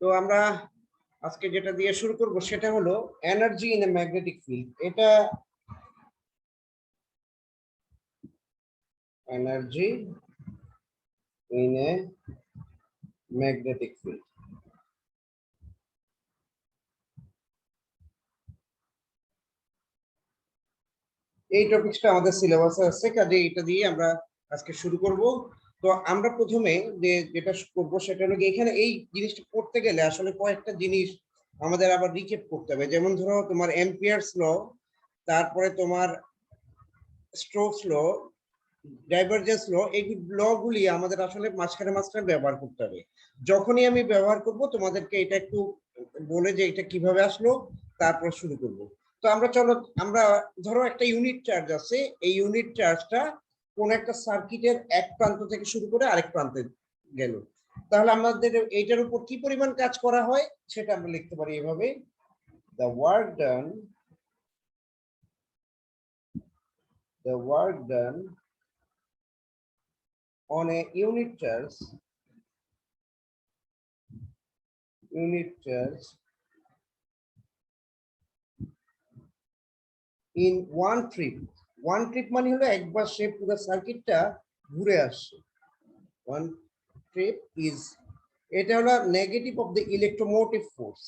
তো আমরা আজকে যেটা দিয়ে শুরু করব সেটা হলো energy in a magnetic field. এটা energy in a magnetic field. এই টপিকটা আমাদের সিলেবাসে আছে, কাজে এটা দিয়ে আমরা আজকে শুরু করব। তো আমরা প্রথমে যেটা করব সেটা হলো এখানে এই জিনিসটা করতে গেলে আসলে কয়েকটা জিনিস আমাদের আবার রিক্যাপ করতে হবে। যেমন ধরো তোমার অ্যাম্পিয়ারস ল, তারপরে তোমার স্টোকস ল, ডাইভারজেন্স ল, এই লগুলি আমাদের আসলে মাঝখানে ব্যবহার করতে হবে। যখনই আমি ব্যবহার করব তোমাদেরকে এটা একটু বলে যে এটা কিভাবে আসলো, তারপর শুরু করব। তো আমরা ধরো একটা ইউনিট চার্জ আছে, এই ইউনিট চার্জটা কোন একটা সার্কিটের এক প্রান্ত থেকে শুরু করে আরেক প্রান্তে গেল। তাহলে আমাদের এইটার উপর কি পরিমাণ কাজ করা হয় সেটা আমরা লিখতে পারি এভাবে: the work done on a unit charge in one trip মানে হলো একবার সে পুরো সার্কিটটা ঘুরে আসছে। one trip is, এটা হলো negative of the electromotive force.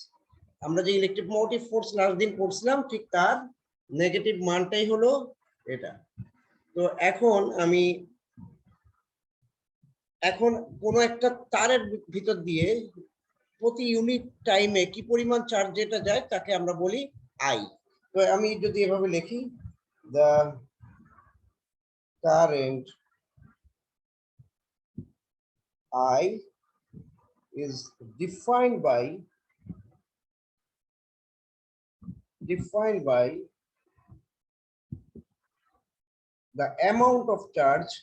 আমরা যে ইলেকট্রোমোটিভ ফোর্স লাস্ট দিন পড়ছিলাম ঠিক তার নেগেটিভ মানটাই হলো এটা। তো এখন কোন একটা তারের ভিতর দিয়ে প্রতি ইউনিট টাইমে কি পরিমাণ চার্জ যেটা যায় তাকে আমরা বলি আই। তো আমি যদি এভাবে লিখি, the current I is defined by the amount of charge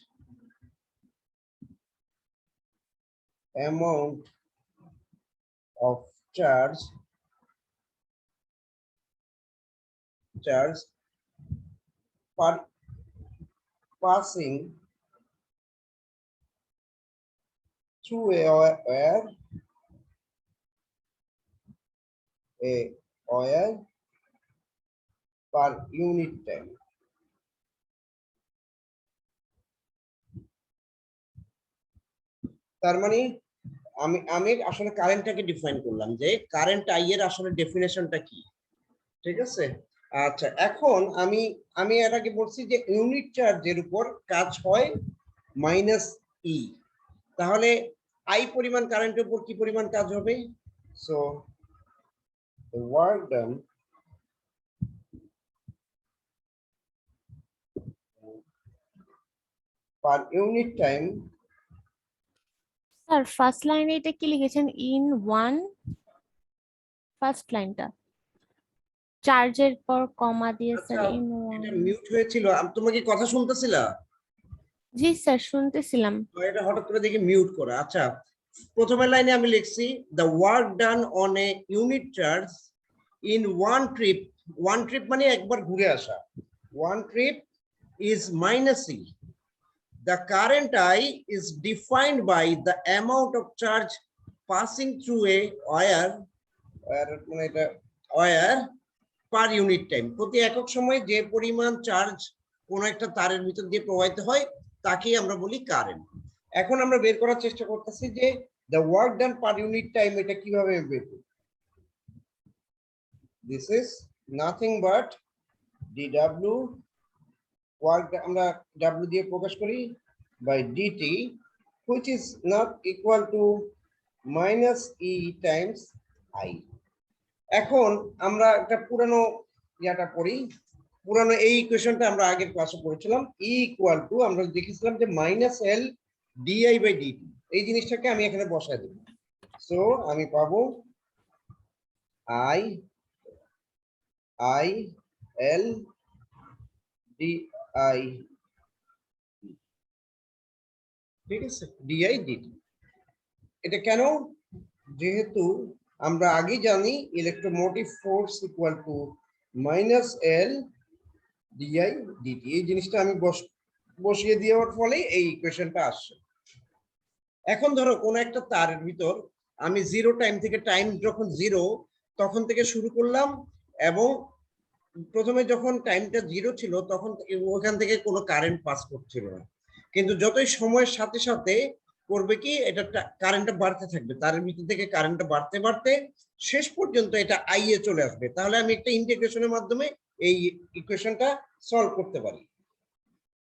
passing through a wire per unit time. তার মানে আমি আসলে কারেন্টটাকে ডিফাইন করলাম যে কারেন্ট আই এর আসলে ডেফিনেশনটা কি, ঠিক আছে? আচ্ছা, এখন আমি এর আগে বলছি যে ইউনিট চার্জের উপর কাজ হয় মাইনাস ই, তাহলে আই পরিমাণ কারেন্টের উপর কি পরিমাণ কাজ হবে? So the work done per unit time. Sir first লাইনে এটা কি লিখেছেন? ইন ওয়ান, ফার্স্ট লাইনটা চার্জের পর কমা দিয়েছেন। আচ্ছা, ইন ওয়ান। এটা মিউট হয়েছিল, তোমরা কি কথা শুনতেছিলা? জি স্যার, শুনতেছিলাম। এটা হঠাৎ করে দেখি মিউট করা। আচ্ছা, প্রথমের লাইনে আমি লিখছি the work done on a unit charge in one trip মানে একবার ঘুরে আসা, one trip is minus e. The current I is defined by the amount of charge passing through a wire per unit time. প্রতি একক সময়ে যে পরিমাণ charge কোন একটা তারের ভিতর দিয়ে প্রবাহিত হয় তাকেই আমরা বলি কারেন্ট। এখন আমরা বের করার চেষ্টা করতেছি যে the work done per unit time এটা কিভাবে বের করব। This is nothing but dw, work আমরা w দিয়ে প্রকাশ করি, by dt, which is not equal to minus e times I. এখন আমরা একটা পুরানো এই ইকুয়েশনটা আমরা আগের ক্লাসে পড়েছিলাম। E ইকুয়াল টু আমরা দেখেছিলাম যে minus L di by dt, এই জিনিসটাকে আমি এখানে বসায় দেব। সো আমি পাবো আই এল ডিআই, ঠিক আছে, ডিআই ডিটি। এটা কেন? যেহেতু আমরা আগে জানি electromotive force equal to minus L di dt, এই জিনিসটা আমি বসিয়ে দেওয়ার ফলে এই ইকুয়েশনটা আসছে। এখন ধরো কোন একটা তারের ভিতর আমি জিরো টাইম থেকে, টাইম যখন জিরো তখন থেকে শুরু করলাম, এবং প্রথমে যখন টাইমটা জিরো ছিল তখন ওখান থেকে কোনো কারেন্ট পাস করছিল না, কিন্তু যতই সময়ের সাথে সাথে করবে কি, এটা কারেন্টটা বাড়তে থাকবে, তার ভিতর থেকে কারেন্টটা বাড়তে বাড়তে শেষ পর্যন্ত এটা আই এ চলে আসবে। তাহলে আমি একটা ইন্টিগ্রেশনের মাধ্যমে এই ইকুয়েশনটা সলভ করতে পারি।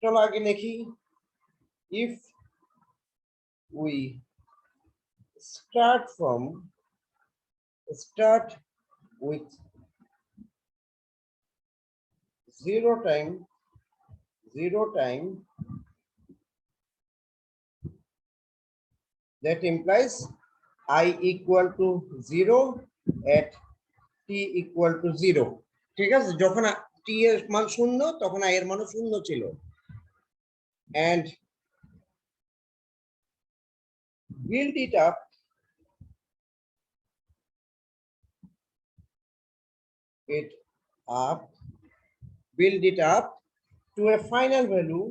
চলো আগে লিখি, if we start with zero time, that implies I equal to 0 at t equal to 0। ঠিক আছে, যখন t এর মান শূন্য তখন i এর মানও শূন্য ছিল, and build it up to a final value,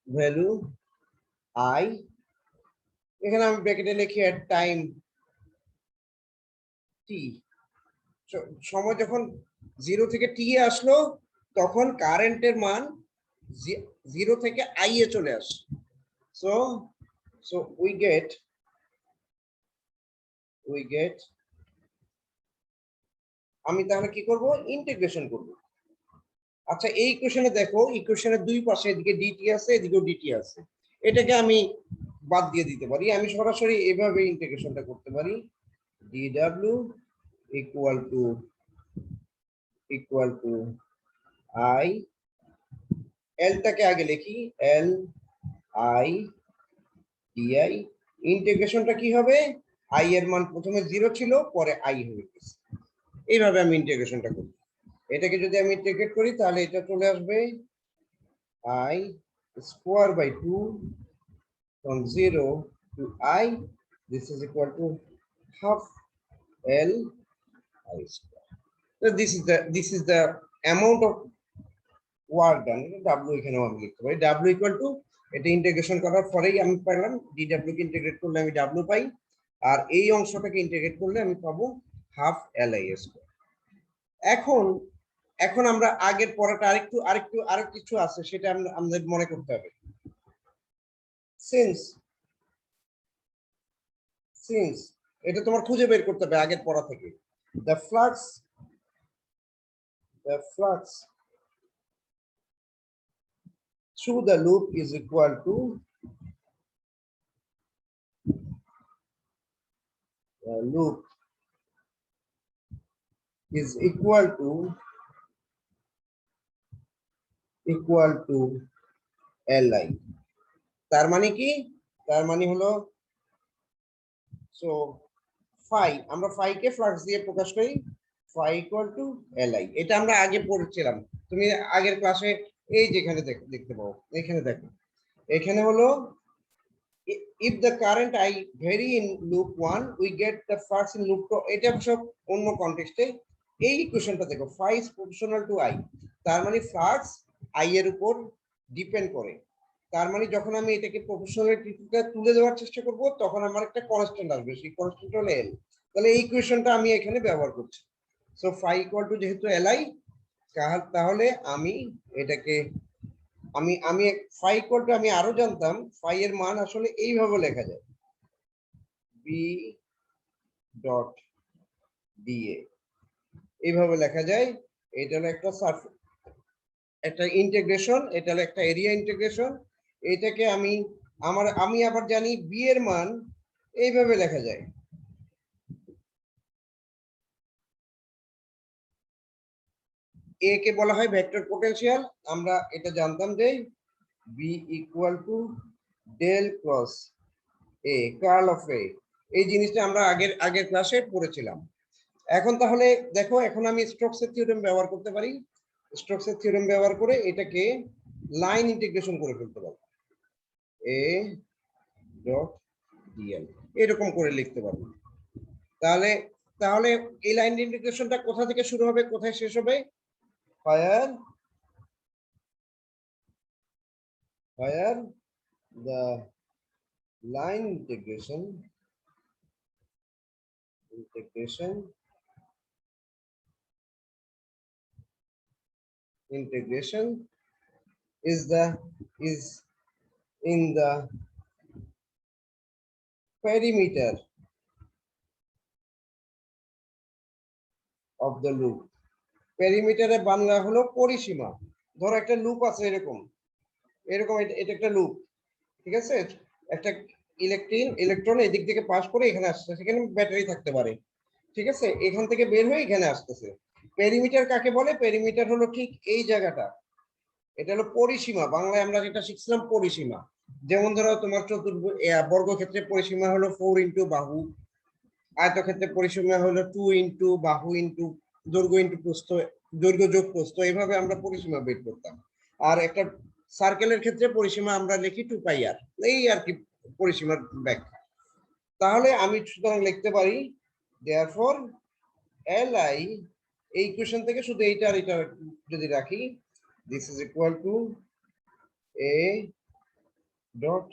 value I, এখানে আমি ব্র্যাকেটে লিখি at টাইম t, সময় যখন 0 থেকে t এ আসলো তখন কারেন্টের মান 0 থেকে i এ চলে আসে। So we get আমি তাহলে কি করব, ইন্টিগ্রেশন করব। আচ্ছা, এই ইকুয়েশনে দেখো, ইকুয়েশনের দুই পাশে, এদিকে ডিটি আছে এদিকেও ডিটি আছে, এটাকে আমি বাদ দিয়ে দিতে পারি, আমি সরাসরি এভাবে ইন্টিগ্রেশনটা করতে পারি, dw equal to I, L টাকে আগে লিখি, L I di, ইন্টিগ্রেশনটা কি হবে, I এর মান প্রথমে 0 ছিল, পরে I হয়ে গেছে, এইভাবে আমি ইন্টিগ্রেশনটা করি। এটাকে যদি আমি ইন্টিগ্রেট করি তাহলে এটা চলে আসবে I square by 2 from 0 to I, this is equal to half L I square। So this is the amount of work done, W এখানেও আমি লিখতে পারি, W equal to, এটা ইন্টিগ্রেশন করার পরেই আমি পেলাম, dw কে ইন্টিগ্রেট করলে আমি W পাই, আর এই অংশটাকে ইন্টিগ্রেট করলে আমি পাবো হাফ Li স্কয়ার। এখন আমরা আগের পড়াটা আরেক কিছু আছে, সেটা আমাদের মনে করতে হবে। সিন্স এটা তোমার খুঁজে বের করতে হবে আগের পড়া থেকে, the flux through the loop is equal to Li। তার মানে কি, তার মানে হলো, সো ফাই, আমরা ফাই কে ফ্লাক্স দিয়ে প্রকাশ করি, ফাই ইকুয়াল টু Li, এটা আমরা আগে পড়েছিলাম, তুমি আগের ক্লাসে এই যেখানে দেখতে পাবো, এখানে দেখো, এখানে হলো if the current I vary in loop 1 we get the flux in loop 2, এটা সব অন্য কনটেক্সটে। এই ইকুয়েশনটা দেখো, phi is proportional to I, তার মানে ফ্লাক্স I এর উপর ডিপেন্ড করে, তার মানে যখন আমি এটাকে প্রপোর্শনালিটিটা তুলে দেওয়ার চেষ্টা করব তখন আমার একটা কনস্ট্যান্ট আসবে, সেই কনস্ট্যান্ট হলো L, তাহলে এই ইকুয়েশনটা আমি এখানে ব্যবহার করছি। সো phi ইকুয়াল টু যেহেতু Li, তাহলে আমি এটাকে আমি phi ইকুয়াল টু, আমি আরো জানতাম phi এর মান আসলে এইভাবে লেখা যায়, b ডট dA, এইভাবে লেখা যায়। এটা হলো একটা ইন্টিগ্রেশন, এটা হলো একটা এরিয়া ইন্টিগ্রেশন, এটাকে আমি আবার জানি b এর মান এইভাবে লেখা যায়, a কে বলা হয় ভেক্টর পোটেনশিয়াল, আমরা এটা জানতাম যে b equal to del cross a, curl of a, এই জিনিসটা আমরা আগের ক্লাসে পড়েছিলাম। এখন তাহলে দেখো, এখন আমি স্টোকসের থিওরেম ব্যবহার করতে পারি, স্টোকসের থিওরেম ব্যবহার করে এটাকে লাইন ইন্টিগ্রেশন করে ফেলতে পারি, a ডট dl, এরকম করে লিখতে পারবো। তাহলে এই লাইন ইন্টিগ্রেশনটা কোথা থেকে শুরু হবে, কোথায় শেষ হবে, fire where the line integration is in the perimeter of the loop. পেরিমিটারে বাংলা হলো পরিসীমা। ধরো একটা লুপ আছে, এরকম এরকম এটা একটা লুপ, ঠিক আছে? একটা ইলেকট্রন এদিক থেকে পাস করে এখানে আসছে, সেখানে ব্যাটারি থাকতে পারে, ঠিক আছে? এখান থেকে বের হয়ে এখানে আসতেছে। পেরিমিটার কাকে বলে? পেরিমিটার হলো ঠিক এই জায়গাটা, এটা হলো পরিসীমা। বাংলায় আমরা যেটা শিখছিলাম পরিসীমা। যেমন ধরো তোমার বর্গক্ষেত্রে পরিসীমা হলো 4 ইন্টু বাহু, আয়তক্ষেত্রে পরিসীমা হলো 2 ইন্টু বাহু ইন্টু দৈর্ঘ্য ইন্টু প্রস্থ, দৈর্ঘ্য যোগ প্রস্থ, এইভাবে আমরা পরিসীমা বের করতাম। আর একটা সার্কেলের ক্ষেত্রে পরিসীমা আমরা লিখি 2 পাই আর, এই আর কি পরিসীমার ব্যাখ্যা। তাহলে আমি সুতরাং লিখতে পারি therefore li, এই ইকুয়েশন থেকে শুধু এইটা আর এটা যদি রাখি, this is equal to a dot,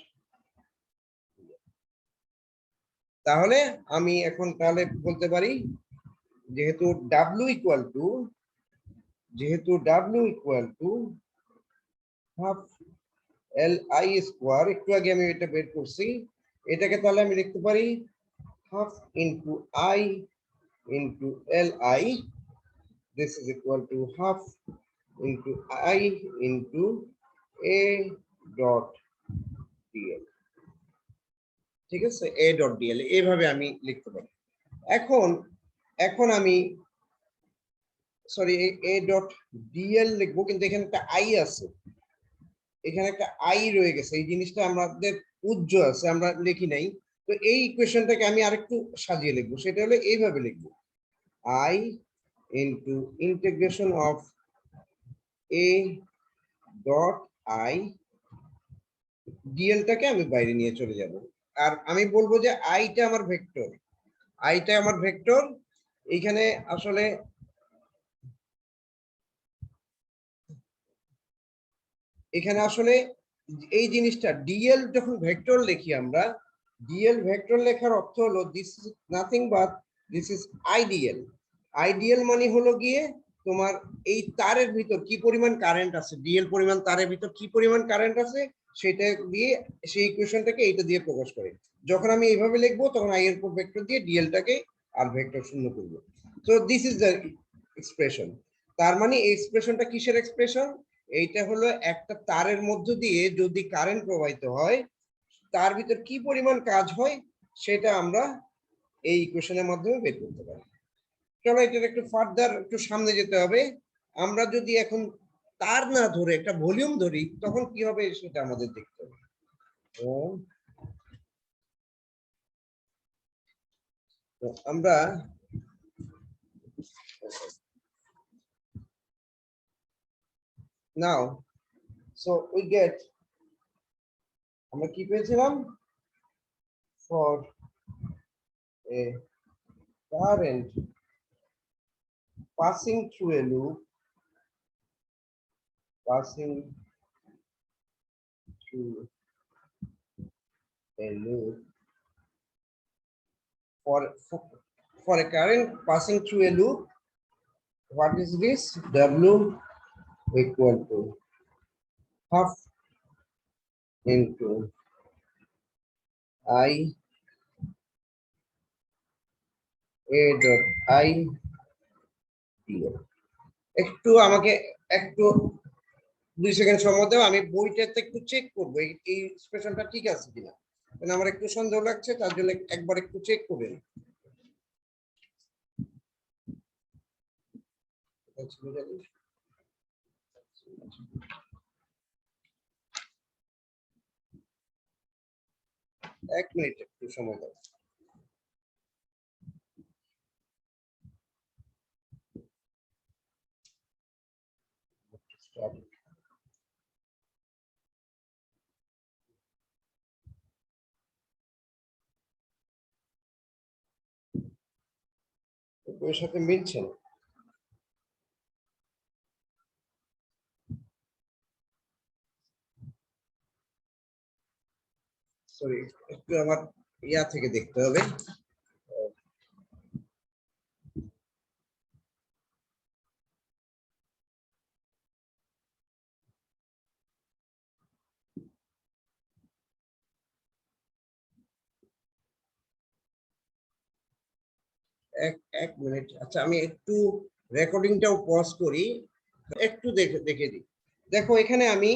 তাহলে আমি এখন তাহলে বলতে পারি যেহেতু w equal to half li square, একটু আগে আমি এটা বের করছি, এটাকে তাহলে আমি লিখতে পারি half into i into li, this is equal to half into I into a dot dl, ঠিক আছে? a dot dl এইভাবে আমি লিখতে পারি। এখন আমি সরি a dot dl লিখবো, কিন্তু এখানে একটা i আছে, এখানে একটা i রয়ে গেছে, এই জিনিসটা আমাদের উজ্জ আছে, আমরা লিখি নাই। তো এই ইকুয়েশনটাকে আমি আরেকটু সাজিয়ে লিখবো, সেটা হলো এইভাবে লিখবো i into integration of a dot i, ডিএলটাকে আমি বাইরে নিয়ে চলে যাব, আর আমি বলবো যে আইটা আমার ভেক্টর, এইখানে আসলে এই জিনিসটা ডিএল যখন ভেক্টর লিখি আমরা, ডিএল ভেক্টর লেখার অর্থ হলো this is nothing but this is ideal মানে হলো গিয়ে তোমার এই তারের ভিতর কি পরিমাণ কারেন্ট আছে, ডিএল পরিমাণ তারের ভিতর কি পরিমাণ কারেন্ট আছে সেটা দিয়ে, সেই ইকুয়েশনটাকে এইটা দিয়ে প্রকাশ করে। যখন আমি এইভাবে লিখবো তখন আই এর উপর ভেক্টর দিয়ে ডিএলটাকে আর ভেক্টর শূন্য করব। So this is the expression. তার মানে এই এক্সপ্রেশনটা কিসের এক্সপ্রেশন? এইটা হলো একটা তারের মধ্য দিয়ে যদি কারেন্ট প্রবাহিত হয় তার ভিতর কি পরিমাণ কাজ হয় সেটা আমরা এই ইকুয়েশনের মাধ্যমে বের করতে পারি। চলো এটার একটু ফার্দার একটু সামনে যেতে হবে। আমরা যদি এখন তার না ধরে একটা ভলিউম ধরি তখন কি হবে সেটা আমাদের দেখতে হবে। আমরা নাও সো উই গেট, আমরা কি পেয়েছিলাম? For a current passing through a loop for a current passing through a loop, what is this? W equal to half into I a dot I dl। একটু আমাকে একটু 2 সেকেন্ড সময় দাও, আমি বইটাতে একটু চেক করবো এই এক্সপ্রেশনটা ঠিক আছে কিনা, কারণ আমার একটু সন্দেহ লাগছে, তার জন্য একবার একটু চেক করবেন। এক মিনিট একটু সময় দাও। বইয়ের সাথে মিলছে না। সরি, একটু আমার ইয়া থেকে দেখতে হবে। এক এক মিনিট, আচ্ছা আমি একটু রেকর্ডিংটাও পজ করি, একটু দেখে দেখে দিই। দেখো এখানে আমি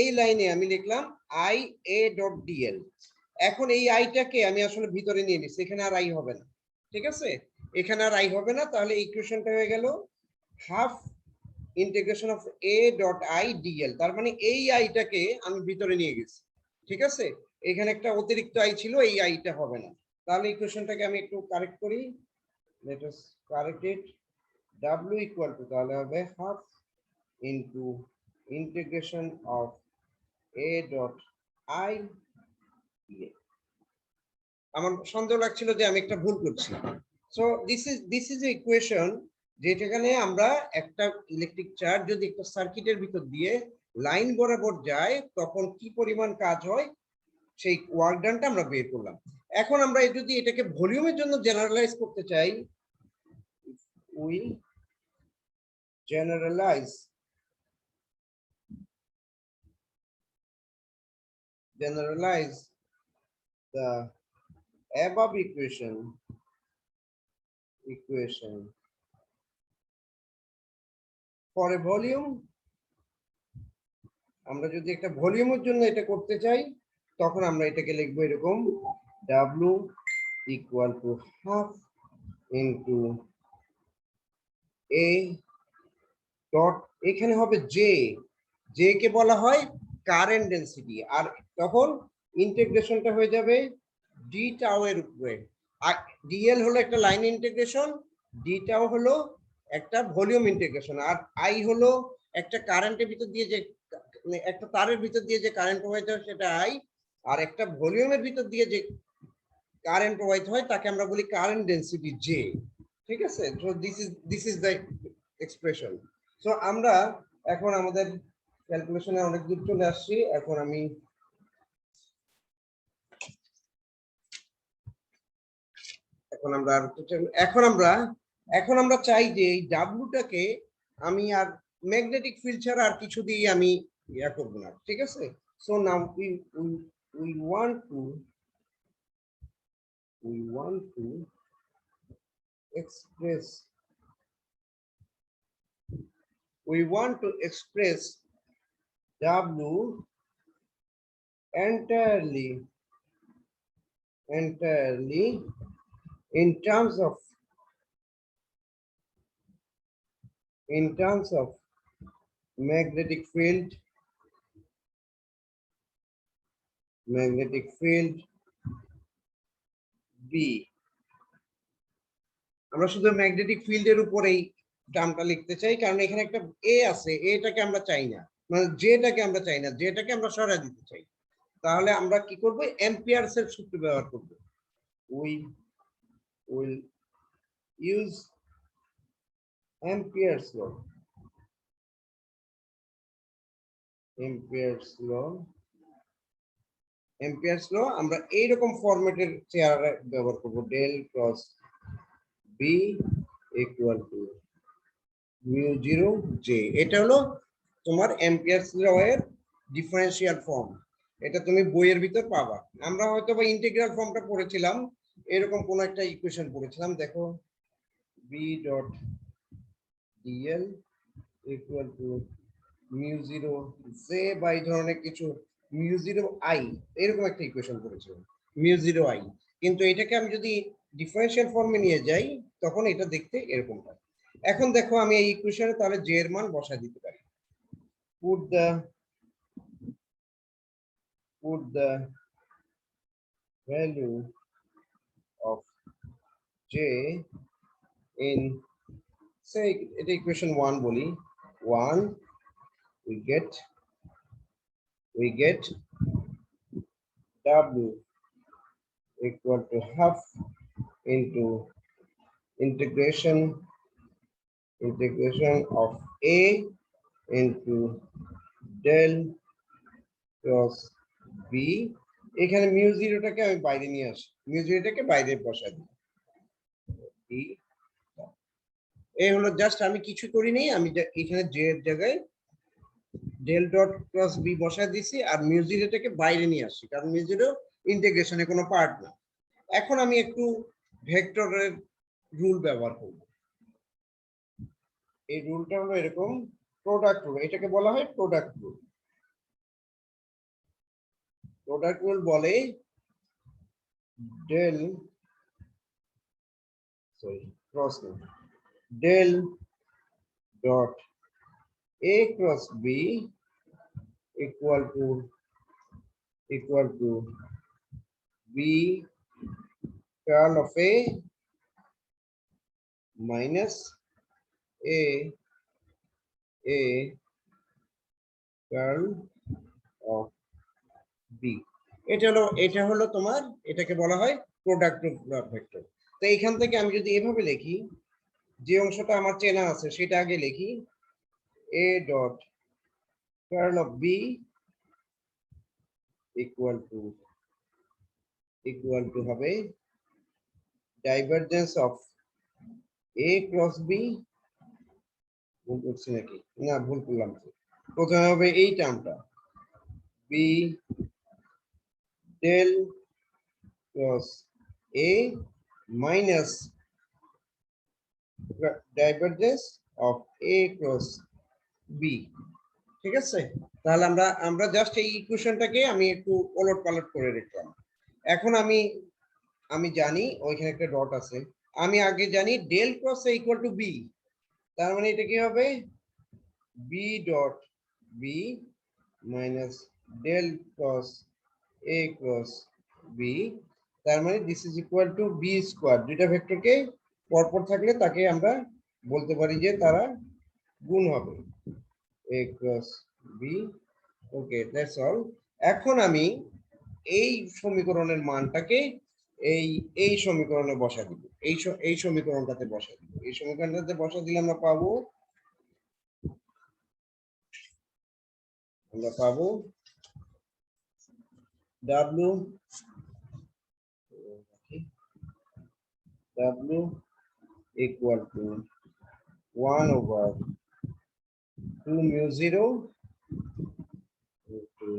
এই লাইনে আমি লিখলাম আই এ ডট ডিএল। এখন এই আইটাকে আমি আসলে ভিতরে নিয়ে নিচ্ছি, এখানে আর আই হবে না, ঠিক আছে, এখানে আর আই হবে না। তাহলে ইকুয়েশনটা হয়ে গেল half integration of A dot I DL. তার মানে এই আইটাকে আমি ভিতরে নিয়ে গেছি, ঠিক আছে। এখানে একটা অতিরিক্ত আই ছিল, এই আইটা হবে না। তাহলে ইকুয়েশনটাকে আমি একটু কারেক্ট করি, let us correct it. w equal to তাহলে হবে half into integration of a dot I। আমার সন্দেহ লাগছিল যে আমি একটা ভুল করছি। So this is a equation, যেখানে আমরা একটা ইলেকট্রিক চার্জ যদি একটা সার্কিটের ভিতর দিয়ে লাইন বরাবর যায় তখন কি পরিমাণ কাজ হয় সেই ওয়ার্ক ডানটা আমরা বের করলাম। এখন আমরা যদি এটাকে ভলিউমের জন্য জেনারেলাইজ করতে চাই, we generalize the above equation for a volume, আমরা যদি একটা ভলিউমের জন্য এটা করতে চাই তখন আমরা এটাকে লিখবো এরকম, w equal to half into a dot, এখানে হবে জে, জে কে বলা হয় কারেন্ট ডেনসিটি, আর তখন ইন্টিগ্রেশনটা হয়ে যাবে ডি টাও এর উপরে। আর ডিএল হলো একটা লাইন ইন্টিগ্রেশন, ডি টাও হলো একটা ভলিউম ইন্টিগ্রেশন, আর আই হলো একটা কারেন্টের ভিতর দিয়ে যে একটা তারের ভিতর দিয়ে যে কারেন্ট প্রবাহিত হয় সেটা আই, আর একটা ভলিউমের ভিতর দিয়ে যে কারেন্ট প্রবাহিত হয় তাকে আমরা বলি কারেন্ট ডেনসিটি জে, ঠিক আছে। So this is the expression. So আমরা এখন আমাদের ক্যালকুলেশনে অনেক দূর চলে আসছি। এখন আমি এখন আমরা চাই যে এই ডাব্লুটাকে আমি আর ম্যাগনেটিক ফিল্ড ছাড়া আর কিছু দিয়ে আমি ইয়া করব না, ঠিক আছে। So now we want to express W entirely in terms of magnetic field B। আমরা শুধু ম্যাগনেটিক ফিল্ডের উপরেই টার্মটা লিখতে চাই, কারণ এখানে একটা এ আছে, এটাকে আমরা চাই না, মানে জেটাকে আমরা চাই না, জেটাকে আমরা সরাই দিতে চাই। তাহলে আমরা কি করব, অ্যাম্পিয়ারস এর সূত্র ব্যবহার করব। We will use Ampere's law. Ampere's law আমরা এইরকম ফরম্যাটের চেয়ারে ব্যবহার করব, del cross B equal to mu zero J. এটা হলো তোমার অ্যাম্পিয়ারস ল এর ডিফারেন্সিয়াল ফর্ম, এটা তুমি বইয়ের ভিতর পাবা। আমরা হয়তো বা ইন্টিগ্রাল ফর্মটা পড়েছিলাম, এরকম কোন একটা ইকুয়েশন পড়েছিলাম। দেখো B dot dl equal to mu zero J বা এই ধরনের কিছু, মিউ জিরো আই, এরকম একটা ইকুয়েশন পড়েছিলাম, মিউ জিরো আই। কিন্তু এটাকে আমি যদি ডিফারেন্সিয়াল ফর্মে নিয়ে যাই তখন এটা দেখতে এরকম হয়। এখন দেখো আমি এই ইকুয়েশনে তাহলে জে এর মান বসায় দিতে পারি। put the value of j in, say এটা ইকুয়েশন 1 বলি, 1 we get w equal to half into integration of a into del cross B, এখানে মিউ জিরোটাকে আমি বাইরে নিয়ে আসি, মিউ জিরোটাকে বাইরে বসাই দিই, বি। এই হলো জাস্ট, আমি কিছু করিনি, আমি এখানে জে এর জায়গায় ডেল ডট ক্রস বি বসায় দিছি আর মিউ জিরোটাকে বাইরে নিয়ে আসি, কারণ মিউ জিরো ইন্টিগ্রেশনের কোনো পার্ট না। এখন আমি একটু ভেক্টরের রুল ব্যবহার করব। এই রুলটা হলো এরকম, প্রোডাক্ট রুল, এটাকে বলা হয় প্রোডাক্ট রুল। প্রোডাক্ট রুল বলে del, sorry cross del dot A cross B equal to B curl of A minus A curl of B. এটা হলো তোমার, এটাকে বলা হয় প্রোডাক্ট ভেক্টর। তো এইখান থেকে আমি যদি এভাবে লিখি, যে অংশটা আমার চেনা আছে সেটা আগে লিখি, A dot curl of B equal to হবে divergence of A cross B. ভুল করছি নাকি? না, ভুল করলাম তো। প্রথমে হবে এই টার্মটা, B del cross A minus divergence of A cross B. ঠিক আছে, তাহলে আমরা জাস্ট এই ইকুয়েশনটাকে আমি একটু ওলট পালট করে রাখলাম। এখন আমি জানি ওইখানে একটা ডট আছে, আমি আগে জানি del cross A equal to B, তার মানে এটা কি হবে B dot B minus del cross A cross B, তার মানে this is equal to B square. দুইটা ভেক্টরকে পরপর থাকলে তাকে আমরা বলতে পারি যে তারা গুণ হবে, A cross B. Okay, that's all. এখন আমি এই সমীকরণের মানটাকে এই এই সমীকরণে বসা দিব, এই সমীকরণটাতে বসা দিব, এই সমীকরণটাতে বসা দিলে আমরা পাবো W equal to 1/2 mu 0 into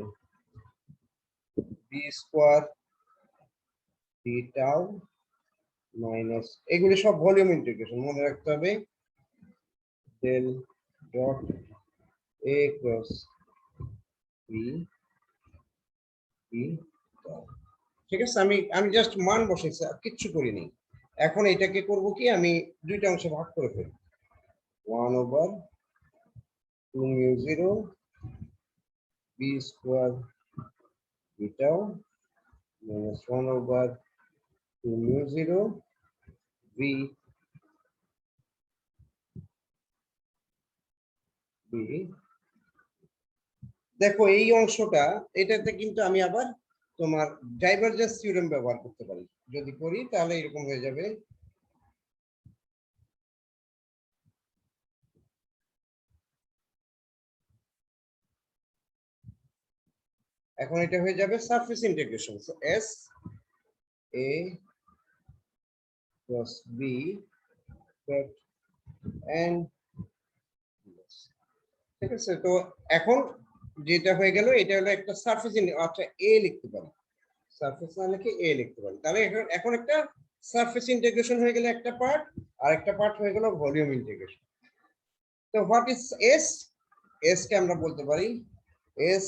b square d tau minus, এগুলি সব ভলিউম ইন্টিগ্রেশন, মনে রাখতে হবে, del dot A cross B B. ঠিক আছে, আমি জাস্ট মান বসাইছি আর কিচ্ছু করিনি। এখন এটাকে করব কি, আমি দুইটা অংশে ভাগ করে ফেলি, 1/2 mu 0 b square d tau minus 1/2 mu 0 v b। দেখো এই অংশটা, এটাতে কিন্তু আমি আবার তোমার ডাইভারজেন্স থিওরেম ব্যবহার করতে পারি, যদি করি তাহলে এরকম হয়ে যাবে, এখন এটা হয়ে যাবে surface integration, so S A plus B dot N. ঠিক আছে, তো এখন যেটা হয়ে গেল, এটা হলো একটা সারফেস, আচ্ছা এ লিখতে পারি, সারফেস না লিখে এ লিখতে পারি, তাহলে এখন একটা সারফেস ইন্টিগ্রেশন হয়ে গেল একটা পার্ট, আর একটা পার্ট হয়ে গেল ভলিউম ইন্টিগ্রেশন। তো হোয়াট ইজ এস? এস কে আমরা বলতে পারি S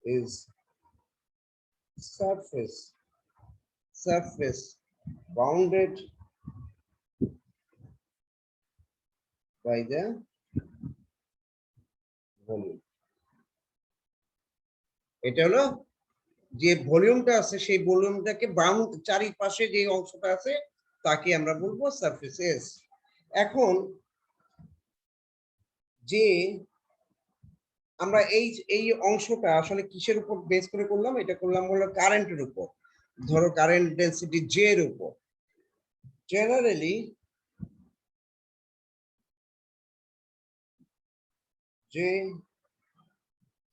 is surface bounded by the volume. এটা হলো যে ভলিউমটা আছে, সেই ভলিউমটাকে বাউন্ড, চারিপাশে যে অংশটা আছে তাকে আমরা বলবো সারফেস এস। এখন যে আমরা এই অংশটা আসলে কিসের উপর বেস করে করলাম, এটা করলাম হলো কারেন্টের উপর, ধরো কারেন্ট ডেন্সিটি জে এর উপর। Generally J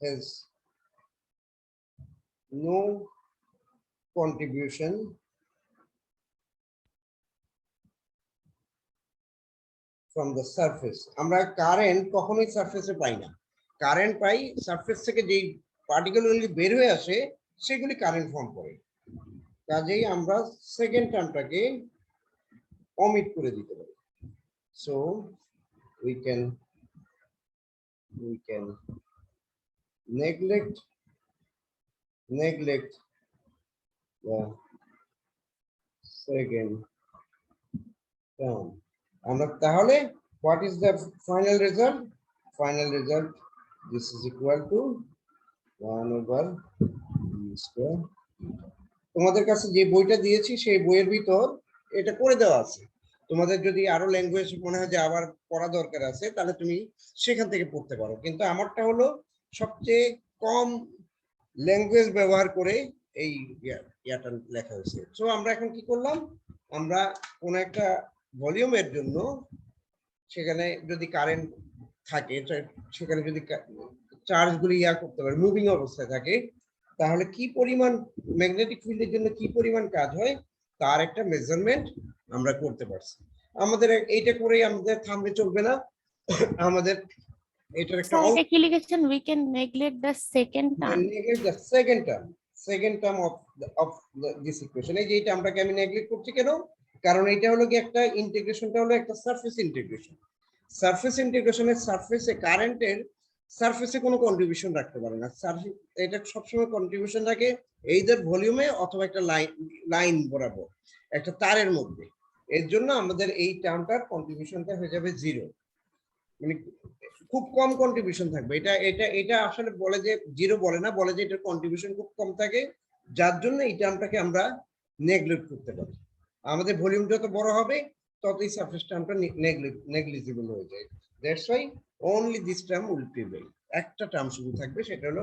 has no contribution from the surface. আমরা কারেন্ট কখনোই সারফেসে পাই না, কারেন্ট পাই সারফেস থেকে যেই পার্টিকেলগুলি বের হয়ে আসে সেগুলি কারেন্ট ফর্ম করে। কাজেই আমরা সেকেন্ড টার্মটাকে অমিট করে দিতে পারি। So we can neglect the second term. আমরা তাহলে what is the final result? Final result, this is equal to 1 over d square. তোমাদের কাছে যে বইটা দিয়েছি সেই বইয়ের ভিতর এটা করে দেওয়া আছে। তোমাদের যদি আরো ল্যাঙ্গুয়েজ মনে হয় যে আবার পড়া দরকার আছে তাহলে তুমি সেখান থেকে পড়তে পারো, কিন্তু আমারটা হলো সবচেয়ে কম ল্যাঙ্গুয়েজ ব্যবহার করে এই ইয়াটা লেখা হয়েছে। সো আমরা এখন কি করলাম, আমরা কোন একটা ভলিউমের জন্য সেখানে যদি কারেন্ট থাকে, সেখানে যদি চার্জগুলি করতে পারে মুভিং অবস্থায় থাকে, তাহলে কি পরিমাণ ম্যাগনেটিক ফিল্ডের জন্য কি পরিমাণ কাজ হয় তার একটা মেজারমেন্ট আমরা করতে পারছি। আমাদের এইটা করেই আমাদের থামলে চলবে না, আমাদের এটার একটা এটা কি লিখেছেন, we can neglect the second term of this equation। এই যে এটা আমরা আমি নেগলেক্ট করছি কেন, কারণ এটা হলো কি একটা ইন্টিগ্রেশনটা হলো একটা সারফেস ইন্টিগ্রেশন। সারফেস ইন্টিগ্রেশনের সারফেসে কারেন্টের সারফেসে কোনো কন্ট্রিবিউশন রাখতে পারে না, এটা সবসময় কন্ট্রিবিউশন রাখে এইদার ভলিউমে অথবা একটা লাইন বরাবর একটা তারের মধ্যে। এর জন্য আমাদের এই টার্মটার কন্ট্রিবিউশনটা হয়ে যাবে জিরো, মানে খুব কম কন্ট্রিবিউশন থাকবে। এটা আসলে বলে যে জিরো বলে না, বলে যে এটার কন্ট্রিবিউশন খুব কম থাকে, যার জন্য এই টার্মটাকে আমরা নেগলেক্ট করতে পারি। আমাদের ভলিউম যত বড় হবে ততই সারফেস টার্মটা নেগলিজিবল হয়ে যায়। That's why only this term will prevail. একটা টার্ম শুধু থাকবে, সেটা হলো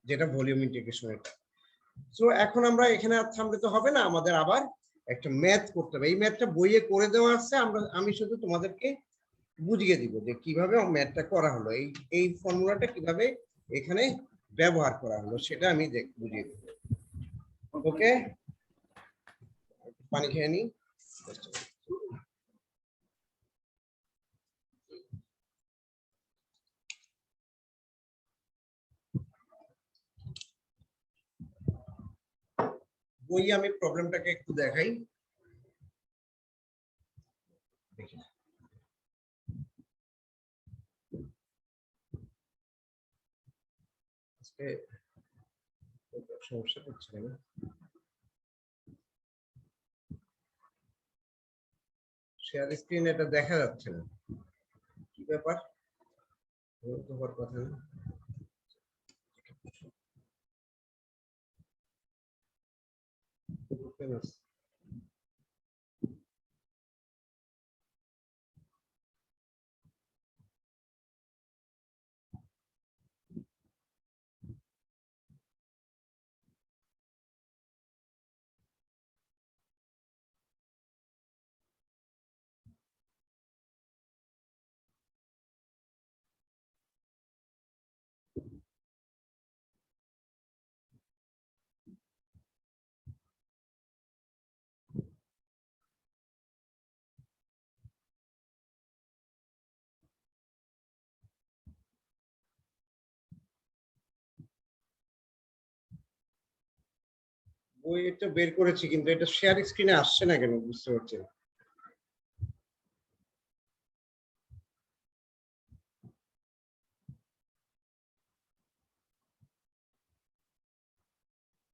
যেটা ভলিউম ইন্টিগ্রেশনের। সো এখন আমরা এখানে আর থামলে তো হবে না, আমাদের আবার একটা ম্যাথ করতে হবে। এই ম্যাথটা বইয়ে করে দেওয়া আছে, আমি শুধু তোমাদেরকে বুঝিয়ে দিব যে কিভাবে ম্যাথটা করা হলো, এই ফর্মুলাটা কিভাবে এখানে ব্যবহার করা হলো সেটা আমি বুঝিয়ে দেব। ওকে, পানি খেয়ে নি। বইয়ে আমি প্রবলেমটাকে একটু দেখাই। সমস্যা হচ্ছে না, শেয়ার স্ক্রিন এটা দেখা যাচ্ছে না, কি ব্যাপার? হওয়ার কথা না। বইটা বের করেছি কিন্তু এটা শেয়ার স্ক্রিনে আসছে না কেন বুঝতে পারছি না।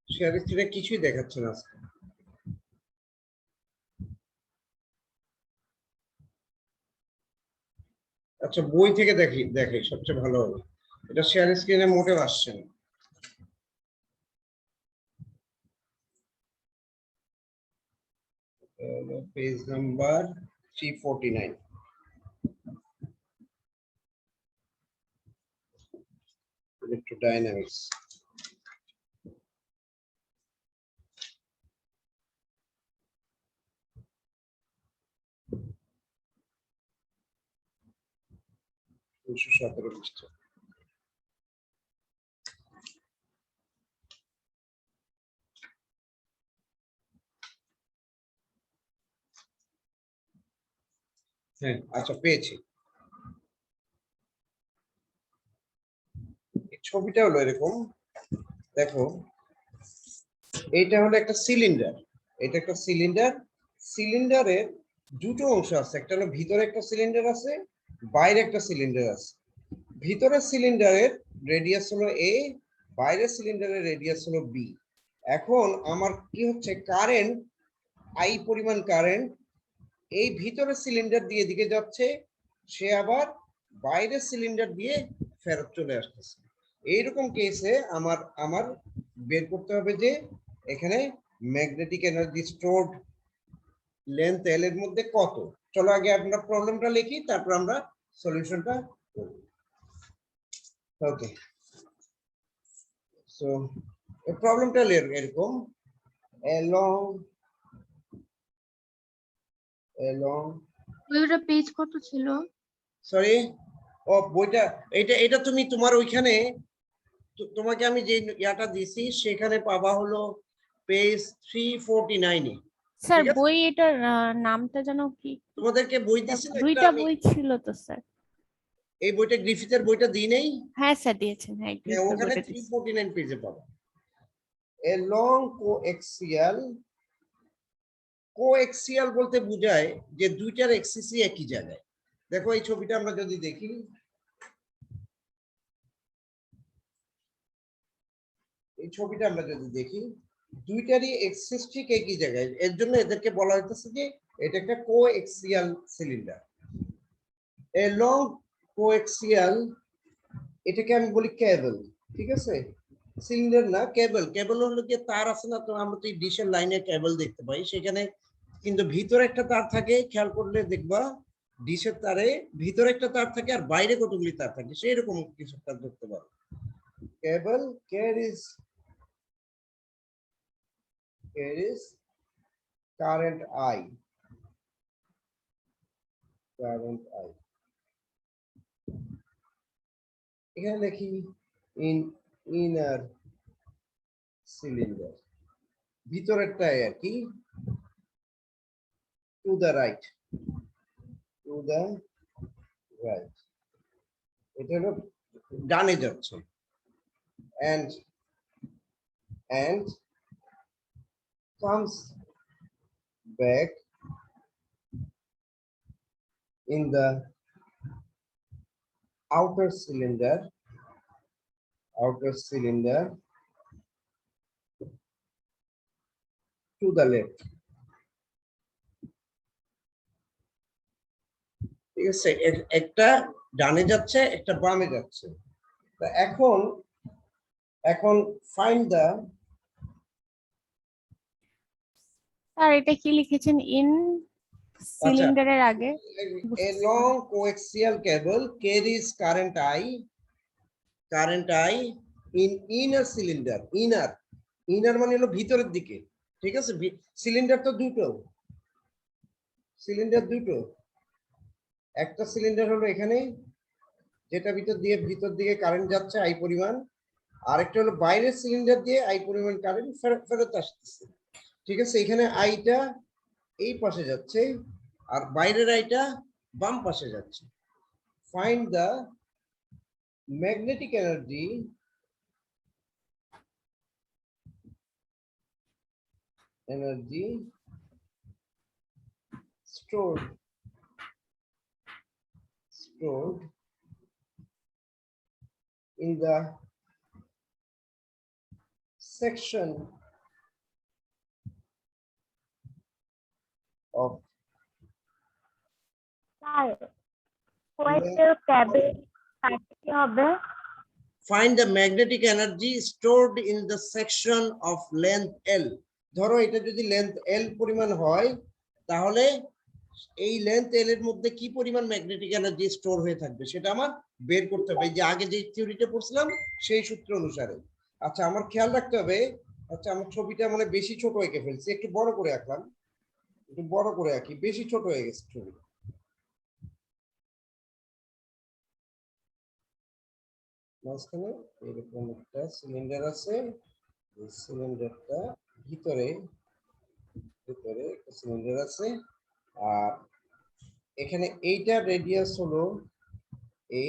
শেয়ার স্ক্রিনে কিছুই দেখাচ্ছে না আজকে। আচ্ছা বই থেকে দেখাই সবচেয়ে ভালো হবে, এটা শেয়ার স্ক্রিনে মোটেও আসছে না। Page number 349। ইলেকট্রোডাইনামিক্স। দুশো 17 পৃষ্ঠা। হ্যাঁ, আচ্ছা পেয়েছি। এই ছবিটা হলো এরকম, দেখো এইটা হলো একটা সিলিন্ডার, এটা একটা সিলিন্ডার। সিলিন্ডারের দুটো অংশ আছে, একটা হলো ভিতরে একটা সিলিন্ডার আছে, বাইরে একটা সিলিন্ডার আছে। ভিতরের সিলিন্ডারের রেডিয়াস হলো এ, বাইরের সিলিন্ডারের রেডিয়াস হলো বি। এখন আমার কি হচ্ছে, কারেন্ট আই পরিমাণ কারেন্ট এই ভিতরের সিলিন্ডার দিয়ে দিকে যাচ্ছে, সে আবার বাইরের সিলিন্ডার দিয়ে ফেরত চলে আসতেছে। এইরকম কেসে আমার আমার বের করতে হবে যে এখানে ম্যাগনেটিক এনার্জি স্টোরড লেন্থ এল এর মধ্যে কত। চলো আগে আমরা প্রবলেমটা লিখি, তারপর আমরা সলিউশনটা করব। ওকে, সো এই প্রবলেমটা এরকম, along along ওইটা পেজ কত ছিল? সরি, ও বইটা, এটা এটা তুমি তোমার ওইখানে তোমাকে আমি যে ইয়াটা দিছি সেখানে পাবা হলো পেজ 349 এ। স্যার ঠিক আছে, বই এটার নামটা যেন কি? তোমাদেরকে বই দিছি না একটা দুইটা আমি, বই ছিল তো স্যার। এই বইটা গ্রিফিথের বইটা দিই নেই। হ্যাঁ স্যার দিয়েছেন, হ্যাঁ হ্যাঁ, গ্রিফের ওখানে বইটা দিয়েছেন। 349 পেজে পাবা। এ লং কোএক্সিয়াল, কোএক্সিয়াল বলতে বোঝায় যে দুইটার এক্সিসই একই জায়গায়। দেখো এই ছবিটা আমরা যদি দেখি, এই ছবিটা আমরা যদি দেখি দুইটারই এক্সিস ঠিক একই জায়গায়, এর জন্য এদেরকে বলা হইতেছে যে এটা একটা coaxial cylinder. A long coaxial, এটাকে আমি বলি কেবল। ঠিক আছে, সিলিন্ডার না, কেবল। কেবল হলো কি তার আছে না, তো আমরা তো এই ডিশের লাইনে কেবল দেখতে পাই, সেখানে কিন্তু ভিতরে একটা তার থাকে, খেয়াল করলে দেখবা ডিশের তারে ভিতরে একটা তার থাকে আর বাইরে কতগুলি তার থাকে, সেই রকম কিছু তার ধরতে পারো। কেবল carries current I, এখানে লিখি ইন ইনার সিলিন্ডার, ভিতরেরটাই আর কি, to the right, to the right, এটা হলো ডানে যাচ্ছে, and and comes back in the outer cylinder to the left। ঠিক আছে, একটা ডানে যাচ্ছে, একটা বামে যাচ্ছে। তা এখন এখন ফাইন্ড দ্য, স্যার এটা কি লিখেছেন ইন আচ্ছা, সিলিন্ডারের আগে? a long coaxial cable carries current I in inner cylinder। inner মানে হলো ভিতরের দিকে। ঠিক আছে, সিলিন্ডার তো দুটো, একটা সিলিন্ডার হলো এখানে যেটা ভিতর দিকে কারেন্ট যাচ্ছে আই পরিমাণ, আরেকটা হলো বাইরের সিলিন্ডার দিয়ে আই পরিমাণ কারেন্ট ফেরত আসতেছে। ঠিক আছে, এখানে আইটা এই পাশে যাচ্ছে আর বাইরের আইটা বাম পাশে যাচ্ছে। Find the magnetic energy stored in the section of sir coaxial cable কাটতে হবে। find the magnetic energy stored in the section of length L। ধরো এটা যদি লেন্থ L পরিমাণ হয়, তাহলে এই লেন্থ L এর মধ্যে কি পরিমাণ ম্যাগনেটিক এনার্জি স্টোর হয়ে থাকবে সেটা আমার বের করতে হবে, এই যে আগে যে থিওরিটা পড়ছিলাম সেই সূত্র অনুসারে। আচ্ছা, আমার খেয়াল রাখতে হবে, আচ্ছা আমার ছবিটা মানে বেশি ছোট এঁকে ফেলছি, একটু বড় করে আঁকলাম, একটু বড় করে আঁকি, বেশি ছোট হয়ে গেছে ছবি। মাঝখানে এরকম একটা সিলিন্ডার আছে, এই সিলিন্ডারটা ভিতরে একটা সিলিন্ডার আছে, আর এখানে এইটা রেডিয়াস হলো এ,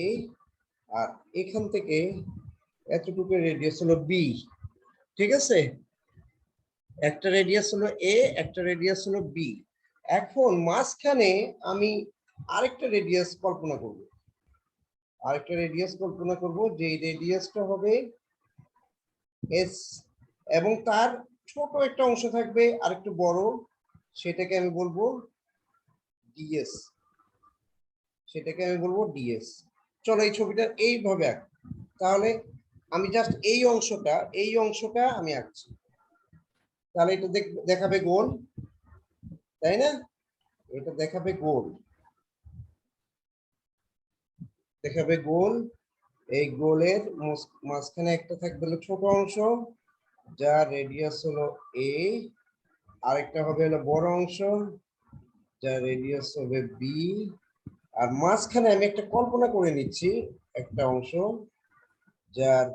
আর এখান থেকে এতটুকু রেডিয়াস হলো বি। ঠিক আছে, একটা রেডিয়াস হলো এ, একটা রেডিয়াস হলো বি। এখন মাঝখানে আমি আরেকটা রেডিয়াস কল্পনা করব, যে রেডিয়াসটা হবে এস, এবং তার ছোট একটা অংশ থাকবে আরেকটু বড়, সেটাকে আমি বলবো ডিএস, চলো এই ছবিটা এইভাবে আঁক। তাহলে আমি জাস্ট এই অংশটা আমি আঁকছি, তাহলে এটা দেখাবে গোল, তাই না? এটা দেখাবে গোল, এই গোলের মাঝখানে একটা থাকবে হলো ছোট অংশ, যার রেডিয়াস হলো এ, আরেকটা হবে হলো বড় অংশ, যার রেডিয়াস হবে বি, আর মাঝখানে আমি একটা কল্পনা করে নিচ্ছি একটা অংশ যার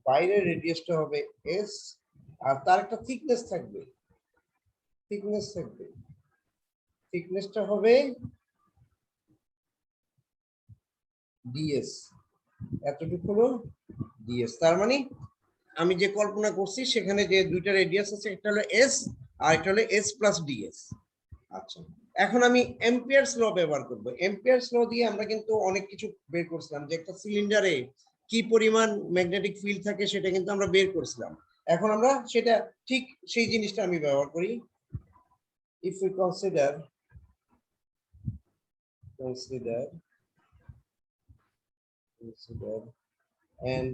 বাইরের রেডিয়াসটা হবে এস, আর তার একটা থিকনেস থাকবে, থিকনেসটা হবে ডিএস, এতটুকু হলো ডিএস। তার মানে আমি যে কল্পনা করছি সেখানে যে দুইটা রেডিয়াস আছে, একটা হলো এস আর একটা হলো এস প্লাস ডিএস। আচ্ছা, এখন আমি এম্পিয়ারস ল ব্যবহার করব। এম্পিয়ারস ল দিয়ে আমরা কিন্তু অনেক কিছু বের করছিলাম, যে একটা সিলিন্ডারে কি পরিমাণ ম্যাগনেটিক ফিল্ড থাকে সেটা কিন্তু আমরা বের করছিলাম। এখন আমরা সেটা ঠিক সেই জিনিসটা আমি ব্যবহার করি। If we consider an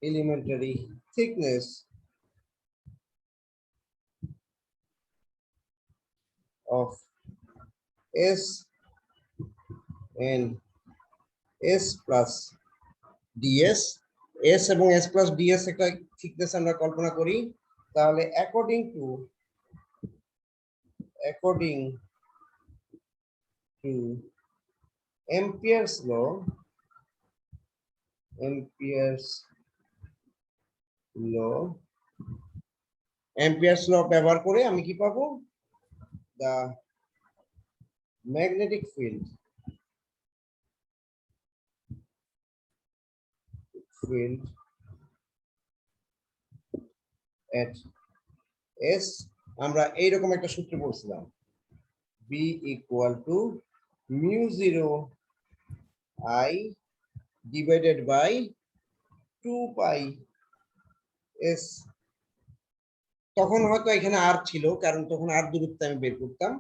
elementary thickness of S and S plus ds, S এবং S plus ds একটা থিকনেস আমরা কল্পনা করি, তাহলে according to Ampere's law ব্যবহার করে আমি কি পাবো? The magnetic field at S, আমরা এইরকম একটা সূত্র পড়ছিলাম, B equal to mu0 I divided by 2 pi S। তখন হয়তো এখানে আর ছিল, কারণ তখন আর দূরত্বে আমি বের করতাম,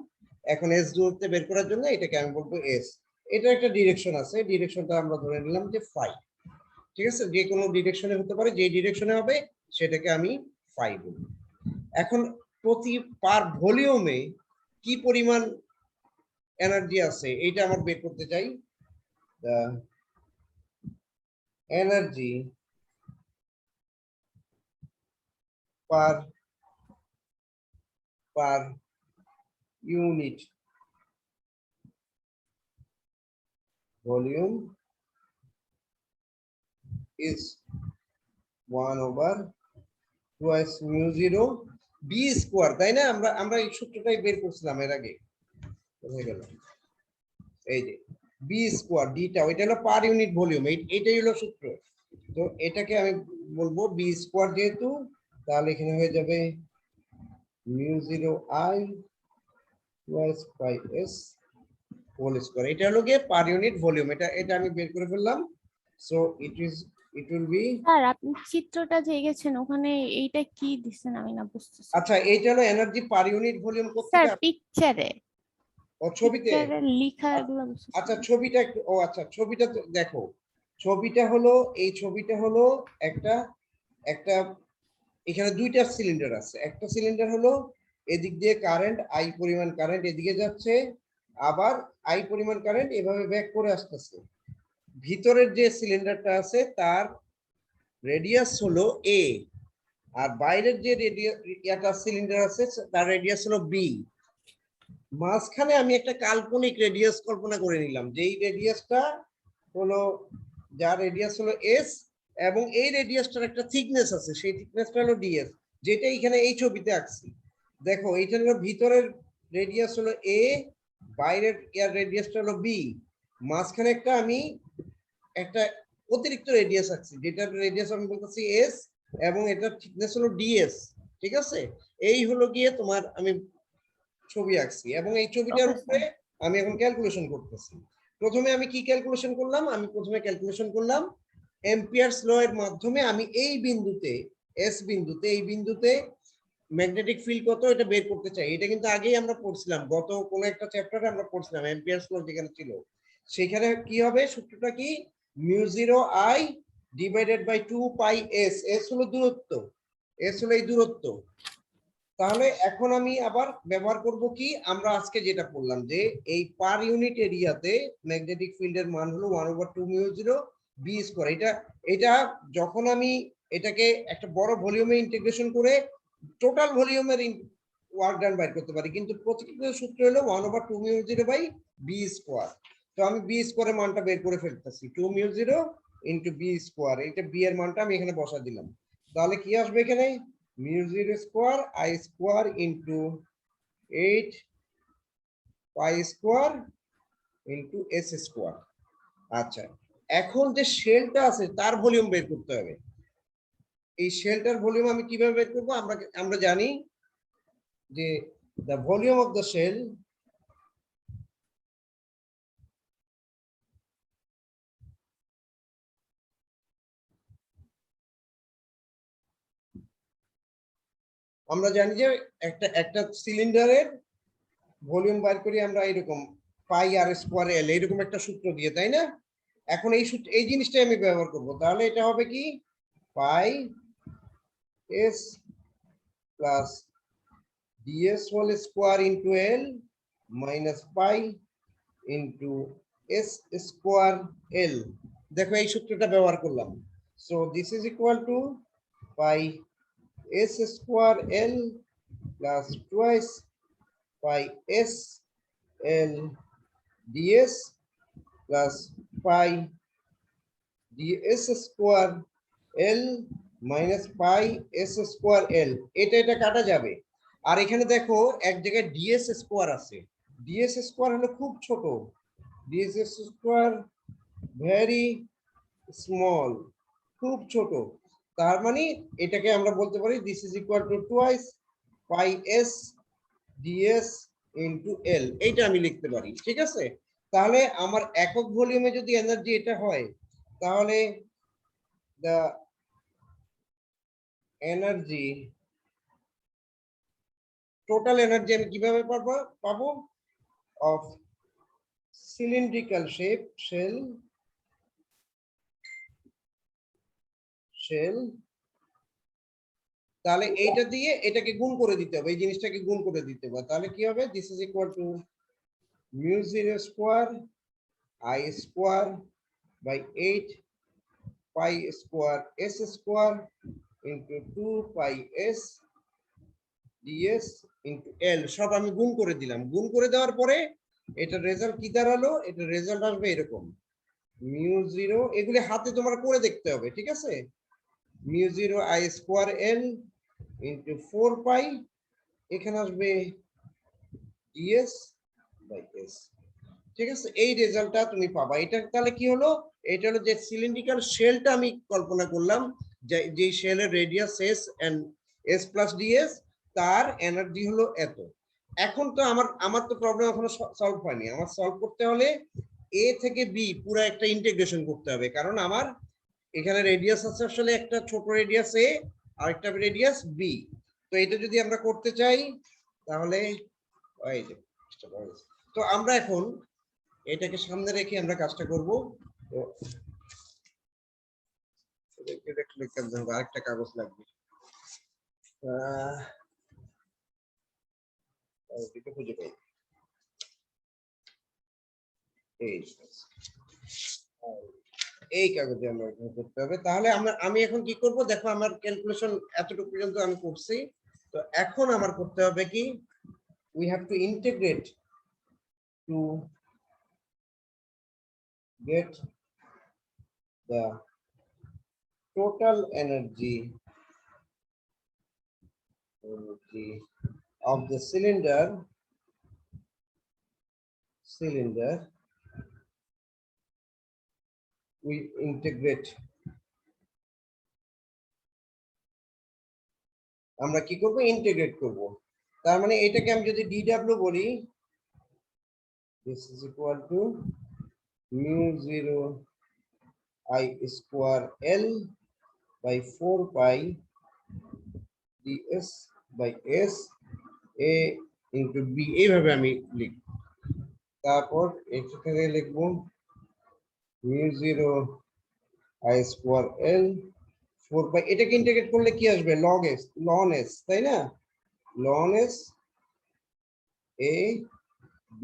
এখন এস দূরত্বে বের করার জন্য এটাকে আমি বলবো এস। এটা একটা ডিরেকশন আছে, ডিরেকশনটা আমরা ধরে নিলাম যে ফাই। ঠিক আছে, যে কোনো ডিরেকশনে হতে পারে, যে ডিরেকশনে হবে সেটাকে আমি ফাই বলবো। এখন প্রতি পার ভলিউমে কি পরিমাণ এনার্জি আছে এইটা আমার বের করতে চাই। Energy per unit volume is 1/2 mu0 b square, তাই না? আমরা এই সূত্রটাই বের করছিলাম এর আগে, হয়ে গেল এই যে b স্কয়ার ডিটা, ওইটা হলো পার ইউনিট ভলিউম, এইটাই হলো সূত্র। তো এটাকে আমি বলবো b স্কয়ার যেহেতু, তাহলে এখানে হয়ে যাবে mu0 I twice pi s whole square. এটা হলো গিয়ে পার ইউনিট ভলিউম, এটা আমি বের করে ফেললাম। So it will be, sir আপনি চিত্রটা যে এঁকেছেন ওখানে এইটা কি দিচ্ছেন আমি না বুঝতেছি। আচ্ছা এইটা হলো energy per unit volume sir কোত্থেকে? পিকচারে ও ছবিতে, লেখা এগুলো বুঝতেছি আচ্ছা না। ছবিটা একটু, ও আচ্ছা ছবিটা তো দেখো, ছবিটা হলো এই ছবিটা হলো একটা একটা এখানে দুইটা সিলিন্ডার আছে, একটা সিলিন্ডার হলো এদিক দিয়ে কারেন্ট আই পরিমাণ কারেন্ট এদিকে যাচ্ছে, আবার আই পরিমাণ কারেন্ট এভাবে ব্যাক করে আসতেছে। ভিতরের যে সিলিন্ডারটা আছে তার রেডিয়াস হলো এ, আর বাইরের যে রেডিয়াস সিলিন্ডার আছে তার রেডিয়াস হলো বি। মাঝখানে আমি একটা কাল্পনিক রেডিয়াস কল্পনা করে নিলাম, যেই রেডিয়াসটা হলো যার রেডিয়াস হলো এস, এবং এই রেডিয়াসটার একটা থিকনেস আছে, সেই থিকনেসটা হলো ডিএস, যেটা এখানে এই ছবিতে আঁকছি। দেখো এইটা হলো ভিতরের রেডিয়াস হলো এ, বাইরের এর রেডিয়াসটা হলো বি, মাঝখানে একটা আমি একটা অতিরিক্ত রেডিয়াস আঁকছি, যেটার রেডিয়াস আমি বলতেছি এস, এবং এটার থিকনেস হলো ডিএস। ঠিক আছে, এই হলো গিয়ে তোমার আমি ছবি আঁকছি, এবং এই ছবিটার ওকে উপরে স্যার। আমি এখন ক্যালকুলেশন করতেছি। প্রথমে আমি কি ক্যালকুলেশন করলাম, আমি প্রথমে ক্যালকুলেশন করলাম এম্পিয়ারস ল এর মাধ্যমে। আমি এই বিন্দুতে, এস বিন্দুতে, এই বিন্দুতে ম্যাগনেটিক ফিল্ড কত এটা বের করতে চাই। এটা কিন্তু আগেই আমরা পড়ছিলাম, গত কোন একটা চ্যাপ্টারে আমরা পড়ছিলাম এম্পিয়ারস ল যেখানে ছিল। সেখানে কি হবে, সূত্রটা কি, mu 0 I divided by 2 pi S. S হলো দূরত্ব, এস হলো এই দূরত্ব। তাহলে এখন আমি আবার ব্যবহার করব কি, আমরা আজকে যেটা পড়লাম যে এই পার ইউনিট এরিয়াতে ম্যাগনেটিক ফিল্ডের মান হলো 1/2 মিউ 0 বি স্কয়ার। এটা যখন আমি এটাকে একটা বড় ভলিউমে ইন্টিগ্রেশন করে টোটাল ভলিউমের ওয়ার্ক ডান বাইর করতে পারি, কিন্তু প্রতিক্রিয়া সূত্র হলো 1/2 মিউ 0 বাই বি স্কয়ার। তো আমি বি স্কয়ারের মানটা বের করে ফেলতেছি, 2 মিউ 0 ইনটু বি স্কয়ার। এটা বি এর মানটা আমি এখানে বসা দিলাম। তাহলে কি আসবে এখানে, mu 0 square I square into 8 pi square into S square. আচ্ছা, এখন যে শেলটা আছে তার ভলিউম বের করতে হবে। এই শেলটার ভলিউম আমি কিভাবে বের করব, আমরা জানি যে the volume of the shell আমরা জানি যে একটা একটা সিলিন্ডারের ভলিউম বের করি আমরা এরকম পাই আর স্কয়ার এল, এরকম একটা সূত্র দিয়ে, তাই না? এখন এই সূত্র, এই জিনিসটাই আমি ব্যবহার করব। তাহলে এটা হবে কি, pi S plus dS whole square into L minus pi into S square L. দেখো এই সূত্রটা ব্যবহার করলাম। So this is equal to pi S square L plus twice pi S L dS plus pi dS square L minus pi S square L. এটা কাটা যাবে। আর এখানে দেখো এক জায়গায় ডিএস স্কয়ার আছে, ডিএস স্কয়ার হলো খুব ছোট, ডিএস স্কয়ার ভেরি স্মল, খুব ছোট। তার মানে এটাকে আমরা বলতে পারি this is equal two twice pi S dS into এল, এইটা আমি লিখতে পারি। ঠিক আছে, তাহলে আমার একক ভলিউমে যদি এনার্জি এটা হয়, তাহলে the energy, টোটাল এনার্জি আমি কিভাবে পাবো of cylindrical shape shell। তাহলে এইটা দিয়ে এটাকে গুণ করে দিতে হবে, এই জিনিসটাকে গুণ করে দিতে হবে। তাহলে কি হবে, this is equal to mu 0 square I square by 8 pi square S square into 2 pi S dS into L, সব আমি গুণ করে দিলাম। গুণ করে দেওয়ার পরে এটার রেজাল্ট কি দাঁড়ালো, এটার রেজাল্ট আসবে এরকম, মিউ 0, এগুলি হাতে তোমার করে দেখতে হবে। ঠিক আছে, mu 0 I square L into 4 পাই, এখানে আসবে ডিএস বাই এস। ঠিক আছে, এই রেজাল্টটা তুমি পাবা। এটা তাহলে কি হলো, এটা হলো যে সিলিন্ড্রিক্যাল শেলটা আমি কল্পনা করলাম, যে শেলের radius S and S plus dS, তার এনার্জি হলো এত। এখন তো আমার তো প্রবলেম এখনো সলভ হয়নি। আমার সলভ করতে হলে এ থেকে বি পুরো একটা ইন্টিগ্রেশন করতে হবে, কারণ আমার এখানে রেডিয়াস আছে আসলে একটা ছোট রেডিয়াস এ আর একটা রেডিয়াস বি। তো এটা যদি আমরা করতে চাই তাহলে এই যে, তো আমরা এখন এটাকে সামনে রেখে আমরা কাজটা করব। তো আরেকটা কাগজ লাগবে, এটা খুঁজে পাই, এই কাগজে আমরা করতে হবে। তাহলে আমি এখন কি করব, দেখো আমার ক্যালকুলেশন এতটুকু পর্যন্ত আমি করছি। তো এখন আমার করতে হবে কি, we have to integrate to get the total energy of the cylinder we integrate. আমরা কি করব, ইন্টিগ্রেট করব। তার মানে এটাকে আমি যদি dw বলি, this is equal to mu 0 I square L by 4 pi ds by s a into b, এইভাবে আমি লিখব। তারপর এখানে লিখব mu 0 I square L 4 pi, এটাকে ইন্টিগ্রেট করলে কি আসবে, ln s, তাই না? ln s a b,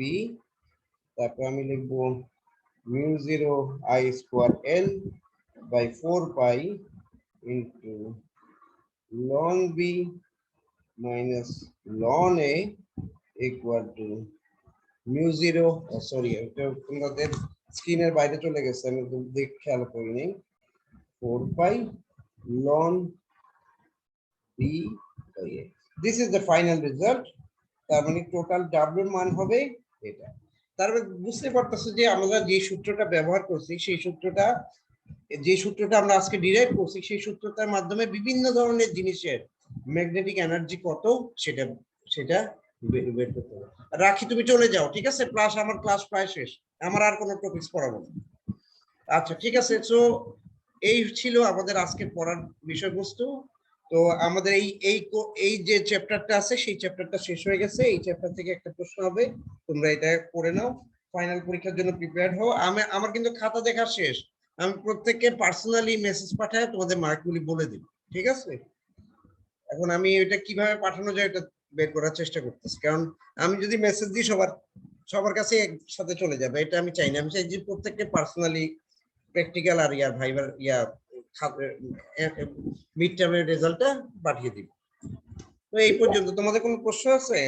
তারপর আমি লিখব mu 0 I square L by 4 pi into ln b minus ln a equal to mu 0, sorry এটা তোমাদের স্ক্রিনের বাইরে চলে গেছে, আমি দেখ খেয়াল করিনি, 4 pi ln b by a। This is the final result. তার মানে টোটাল w এর মান হবে এটা। তারপরে বুঝতে পারতেছো যে আমরা যে সূত্রটা ব্যবহার করছি সেই সূত্রটা আমরা আজকে ডিরাইভ করছি, সেই সূত্রটার মাধ্যমে বিভিন্ন ধরনের জিনিসের ম্যাগনেটিক এনার্জি কত সেটা বের করতে হবে। রাখি, তুমি চলে যাও, ঠিক আছে? প্লাস আমার ক্লাস প্রায় শেষ, আমার আর কোনো টপিকস পড়াবো না। আচ্ছা ঠিক আছে, সো এই ছিল আমাদের আজকের পড়ার বিষয়বস্তু। তো আমাদের এই যে চ্যাপ্টারটা আছে সেই চ্যাপ্টারটা শেষ হয়ে গেছে। এই চ্যাপ্টার থেকে একটা প্রশ্ন হবে, তোমরা এটা করে নাও, ফাইনাল পরীক্ষার জন্য প্রিপেয়ার হও। আমার কিন্তু খাতা দেখা শেষ, আমি প্রত্যেককে পার্সোনালি মেসেজ পাঠায় তোমাদের মার্কগুলি বলে দিব, ঠিক আছে? এখন আমি এটা কিভাবে পাঠানো যায় এটা বের করার চেষ্টা করতেছি, কারণ আমি যদি মেসেজ দিই সবার কাছে একসাথে চলে যাবে, এটা আমি চাই না। আমি চাই যে প্রত্যেককে পার্সোনালি প্র্যাকটিক্যাল আর ভাইবার মিড টার্মের রেজাল্টটা পাঠিয়ে দিব। তো এই পর্যন্ত তোমাদের কোনো প্রশ্ন আছে?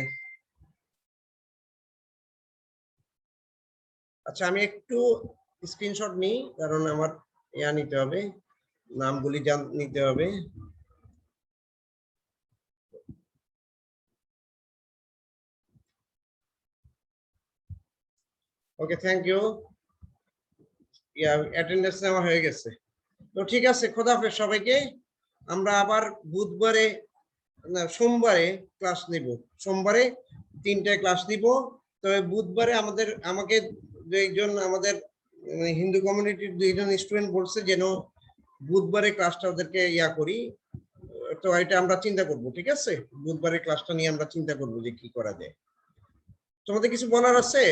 আচ্ছা আমি একটু স্ক্রিনশট নিই, কারণ আমার নিতে হবে, নামগুলি নিতে হবে। ওকে, থ্যাংক ইউ। অ্যাটেন্ডেন্স নেওয়া হয়ে গেছে। তো ঠিক আছে, খোদা হাফেজ সবাইকে। আমরা আবার সোমবারে ক্লাস নিব। সোমবারে 3টায় ক্লাস নিব। তবে বুধবারে আমাকে আমাদের হিন্দু কমিউনিটির 2জন স্টুডেন্ট বলছে যেন বুধবারে ক্লাসটা ওদেরকে করি। তো এটা আমরা চিন্তা করব, ঠিক আছে? বুধবারের ক্লাসটা নিয়ে আমরা চিন্তা করব যে কি করা যায়। তোমাদের কিছু বলার আছে?